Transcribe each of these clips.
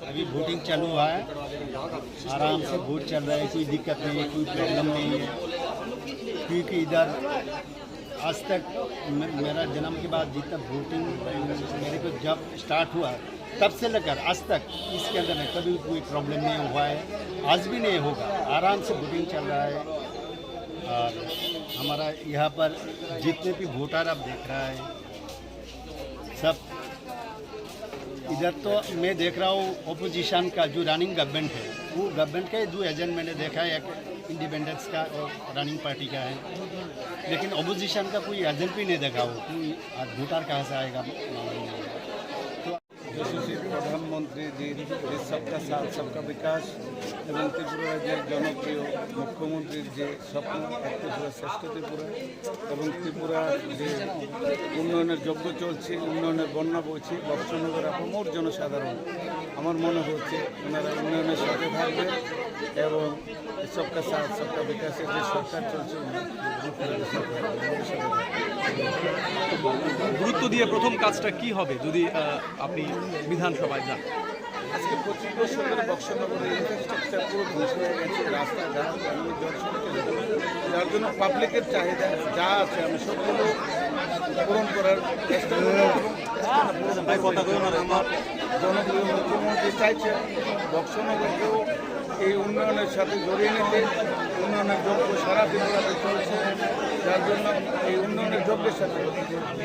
अभी वोटिंग चालू हुआ है, आराम से वोट चल रहा है, कोई दिक्कत नहीं है, कोई प्रॉब्लम नहीं है। क्योंकि इधर आज तक मेरा जन्म के बाद जितना वोटिंग मेरे को जब स्टार्ट हुआ तब से लेकर आज तक इसके अंदर में कभी कोई प्रॉब्लम नहीं हुआ है, आज भी नहीं होगा। आराम से वोटिंग चल रहा है और हमारा यहाँ पर जितने भी वोटर आप देख रहा है सब इधर तो मैं देख रहा हूँ ओपोजिशन का जो रनिंग गवर्नमेंट है वो गवर्नमेंट का दो एजेंट मैंने देखा है, एक इंडिपेंडेंस का और रनिंग पार्टी का है, लेकिन ओपोजिशन का कोई एजेंट भी नहीं देखा हो। कोई वोटर कहाँ से आएगा मालूम नहीं। প্রধানমন্ত্রীজির যে সবকা সাথ সবকা বিকাশ এবং ত্রিপুরা রাজ্যের জনপ্রিয় মুখ্যমন্ত্রীর যে স্বপ্ন এক ত্রিপুরা শ্রেষ্ঠ ত্রিপুরা এবং ত্রিপুরার যে উন্নয়নের যজ্ঞ চলছে, উন্নয়নের বন্যা বইছে, বক্সনগর আপামর জনসাধারণ আমার মনে হচ্ছে ওনারা উন্নয়নের সাথে থাকবেন এবং সবকা সাথ সবকা বিকাশের যে সরকার চলছে গুরুত্ব দিয়ে প্রথম কাজটা কি হবে যদি আপনি বিধানসভায় যান? আজকে 25 বছর ধরে বক্সনগরের ইনফ্রাস্ট্রাকচার পুরো ধ্বংস হয়ে গেছে, রাস্তাঘাট যার জন্য পাবলিকের চাহিদা যা আছে আমি সবগুলো পূরণ করার চেষ্টা করব। আমার জনপ্রিয় মুখ্যমন্ত্রী চাইছে বক্সনগরকেও এই উন্নয়নের সাথে জড়িয়ে নিতে। উন্নয়নের যজ্ঞ সারা ত্রিপুরাতে চলছে, যার জন্য এই উন্নয়নের যজ্ঞের সাথে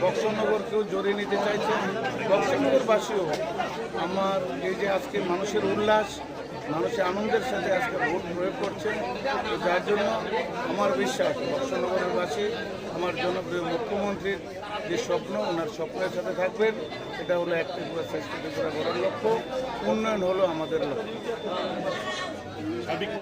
বক্সনগরকেও জড়িয়ে নিতে চাইছে। বক্সনগরবাসীও আমার এই যে আজকে মানুষের উল্লাস, মানুষের আনন্দের সাথে আজকে ভোট প্রয়োগ করছে, যার জন্য আমার বিশ্বাস বক্সনগরবাসী আমার জনপ্রিয় মুখ্যমন্ত্রীর যে স্বপ্ন ওনার স্বপ্নের সাথে থাকবেন। এটা হলো এক ত্রিপুরা শ্রেষ্ঠ ত্রিপুরা গড়ার লক্ষ্য, উন্নয়ন হলো আমাদের লক্ষ্য।